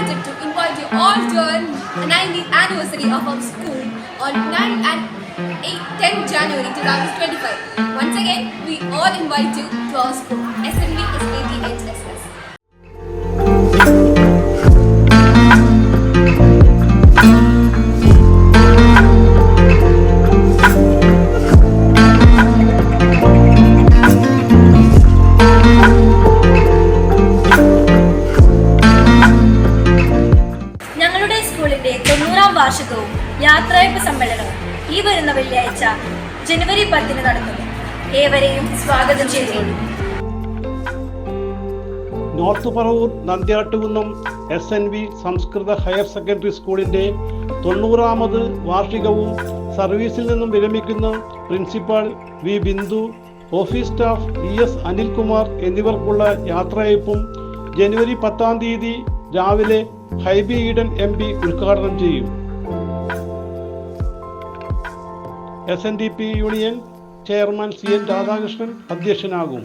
delighted to invite you all to the 90th anniversary of our school on 9th and 10th January 2025. Once again, we all invite you to our school, SNV SADHSS. ഞങ്ങളുടെ സ്കൂളിന്റെ 90ാം വാർഷികവും യാത്രയയപ്പ് സമ്മേളനവും ഈ വരുന്ന വെള്ളിയാഴ്ച ജനുവരി 10 നടക്കുന്നു. ഏവരെയും സ്വാഗതം ചെയ്യുന്നു. North Paravur Nandyattukunnam SNV Samskrita higher secondary സ്കൂളിന്റെ 90ാമത് വാർഷികവും സർവീസിൽ നിന്നും വിരമിക്കുന്ന principal V Bindu, office staff ES Anilkumar എന്നിവർക്കുള്ള യാത്രയയപ്പും ജനുവരി 10-ാം തീയതി രാവിലെ ഹൈബി ഈഡൻ MP ഉദ്ഘാടനം ചെയ്യും. SNDP union chairman CN Radhakrishnan അധ്യക്ഷനാകും.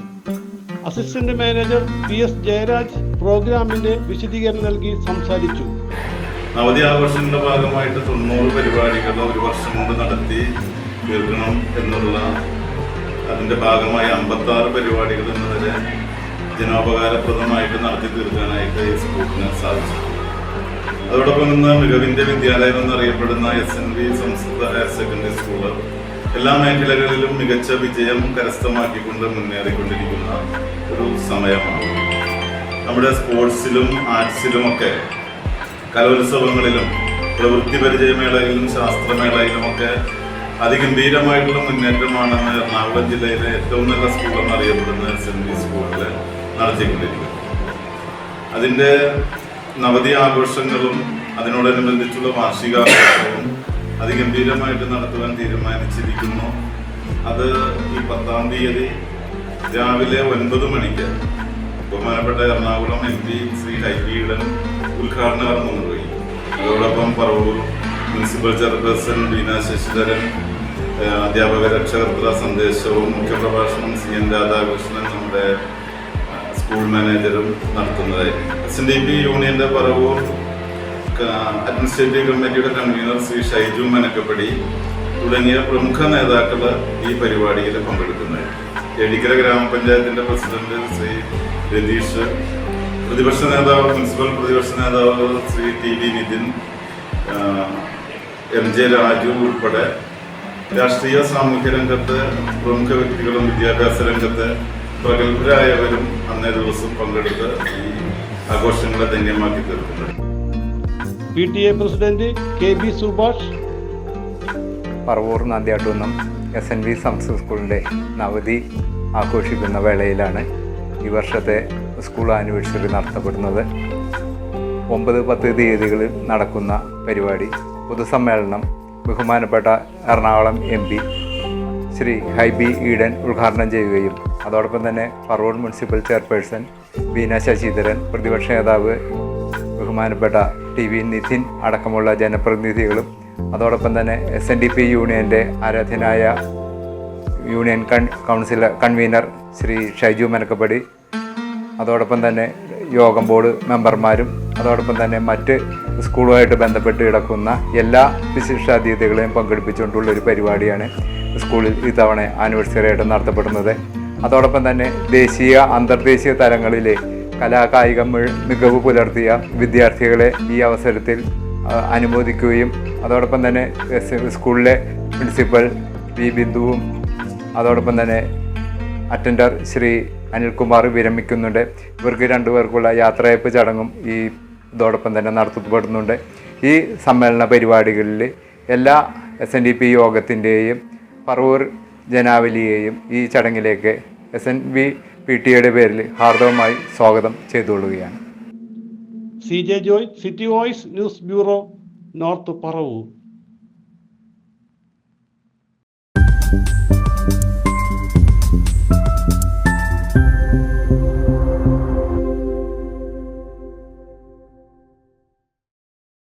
അസിസ്റ്റന്റ് മാനേജർ PS ജയരാജ് പ്രോഗ്രാമിന്റെ വിശദീകരണം നൽകി സംസാരിച്ചു. നവതി ആഘോഷങ്ങളുടെ ഭാഗമായിട്ട് 90 പരിപാടികൾ ഒരു വർഷം കൊണ്ട് നടത്തി തീർക്കണം എന്നുള്ള അതിൻ്റെ ഭാഗമായി 56 പരിപാടികൾ എന്നവരെ ജനോപകാരപ്രദമായിട്ട് നടത്തി തീർക്കാനായിട്ട് ഈ സ്കൂളിന് സാധിച്ചു. അതോടൊപ്പം ഇന്ന് മികവിൻ്റെ വിദ്യാലയം എന്നറിയപ്പെടുന്ന SNV Samskrita higher secondary school എല്ലാ മേഖലകളിലും മികച്ച വിജയം കരസ്ഥമാക്കിക്കൊണ്ട് മുന്നേറിക്കൊണ്ടിരിക്കുന്ന ഒരു സമയമാണ്. നമ്മുടെ സ്പോർട്സിലും ആർട്സിലുമൊക്കെ കലോത്സവങ്ങളിലും പ്രവൃത്തി പരിചയമേളയിലും ശാസ്ത്രമേളയിലുമൊക്കെ അതിഗംഭീരമായിട്ടുള്ള മുന്നേറ്റമാണെന്ന് എറണാകുളം ജില്ലയിലെ ഏറ്റവും നല്ല സ്കൂൾ എന്നറിയപ്പെടുന്ന SNV സ്കൂളിൽ നടത്തിക്കൊണ്ടിരിക്കുന്നത്. അതിൻ്റെ നവതി ആഘോഷങ്ങളും അതിനോടനുബന്ധിച്ചുള്ള വാർഷികാഘോഷവും അതിഗംഭീരമായിട്ട് നടത്തുവാൻ തീരുമാനിച്ചിരിക്കുന്നു. അത് ഈ 10-ാം തീയതി രാവിലെ 9 മണിക്ക് ബഹുമാനപ്പെട്ട എറണാകുളം MP ശ്രീ ഹൈബി ഈഡൻ ഉദ്ഘാടന കർമ്മം നിർവഹിക്കും. അതോടൊപ്പം പറവൂർ മുനിസിപ്പൽ ചെയർപേഴ്സൺ ബീന ശശിധരൻ അധ്യാപക രക്ഷകർത്തൃ സന്ദേശവും മുഖ്യപ്രഭാഷണം CN രാധാകൃഷ്ണൻ നമ്മുടെ സ്കൂൾ മാനേജറും നടത്തുന്നതായിരിക്കും. SNDP യൂണിയന്റെ പറവൂർ അഡ്മിനിസ്ട്രേറ്റീവ് കമ്മിറ്റിയുടെ കൺവീനർ ശ്രീ ഷൈജു മനക്കപ്പടി തുടങ്ങിയ പ്രമുഖ നേതാക്കൾ ഈ പരിപാടിയിൽ പങ്കെടുക്കുന്നതായിരിക്കും. എടിക്കര ഗ്രാമപഞ്ചായത്തിന്റെ പ്രസിഡന്റ് ശ്രീ രതീഷ്, മുനിസിപ്പൽ പ്രതിപക്ഷ നേതാവ് ശ്രീ TD നിതിൻ, MJ രാജു ഉൾപ്പെടെ രാഷ്ട്രീയ സാമൂഹ്യ രംഗത്ത് പ്രമുഖ വ്യക്തികളും വിദ്യാഭ്യാസ രംഗത്ത് പ്രഗത്ഭരായവരും അന്നേ ദിവസം പങ്കെടുത്ത് ഈ ആഘോഷങ്ങളെ ധന്യമാക്കി തീർക്കുന്നത്. PTA president KB Subhash, Paravur Nandyattukunnam SNV സംസ്കൃത സ്കൂളിൻ്റെ നവതി ആഘോഷിക്കുന്ന വേളയിലാണ് ഈ വർഷത്തെ സ്കൂൾ ആനിവേഴ്സറി നടത്തപ്പെടുന്നത്. 9-10 തീയതികളിൽ നടക്കുന്ന പരിപാടി പൊതുസമ്മേളനം ബഹുമാനപ്പെട്ട എറണാകുളം MP ശ്രീ ഹൈബി ഈഡൻ ഉദ്ഘാടനം ചെയ്യുകയും അതോടൊപ്പം തന്നെ പറവൂർ മുനിസിപ്പൽ ചെയർപേഴ്സൺ ബീന ശശിധരൻ, പ്രതിപക്ഷ നേതാവ് ബഹുമാനപ്പെട്ട TV നിതിൻ അടക്കമുള്ള ജനപ്രതിനിധികളും അതോടൊപ്പം തന്നെ SNDP യൂണിയൻ്റെ ആരാധ്യനായ യൂണിയൻ കൺവീനർ ശ്രീ ഷൈജു മനക്കപ്പടി, അതോടൊപ്പം തന്നെ യോഗം ബോർഡ് മെമ്പർമാരും അതോടൊപ്പം തന്നെ മറ്റ് സ്കൂളുമായിട്ട് ബന്ധപ്പെട്ട് കിടക്കുന്ന എല്ലാ വിശിഷ്ടാതിഥികളെയും പങ്കെടുപ്പിച്ചുകൊണ്ടുള്ള ഒരു പരിപാടിയാണ് സ്കൂളിൽ ഇത്തവണ ആനിവേഴ്സറി ആയിട്ട് നടത്തപ്പെടുന്നത്. അതോടൊപ്പം തന്നെ ദേശീയ അന്തർദേശീയ തലങ്ങളിലെ കലാകായിക മികവ് പുലർത്തിയ വിദ്യാർത്ഥികളെ ഈ അവസരത്തിൽ അനുമോദിക്കുകയും അതോടൊപ്പം തന്നെ സ്കൂളിലെ പ്രിൻസിപ്പൽ വി ബിന്ദുവും അതോടൊപ്പം തന്നെ അറ്റൻഡർ ശ്രീ അനിൽകുമാർ വിരമിക്കുന്നുണ്ട്. ഇവർക്ക് 2 പേർക്കുള്ള യാത്രയയപ്പ് ചടങ്ങും ഇതോടൊപ്പം തന്നെ നടത്തപ്പെടുന്നുണ്ട്. ഈ സമ്മേളന പരിപാടികളിൽ എല്ലാ SNDP യോഗത്തിൻ്റെയും പറവൂർ ജനാവലിയെയും ഈ ചടങ്ങിലേക്ക് SNV PTAയുടെ പേരിൽ ഹാർദവമായി സ്വാഗതം ചെയ്തുകൊള്ളുകയാണ്. CJ Joy, city voice news bureau, north Paravur.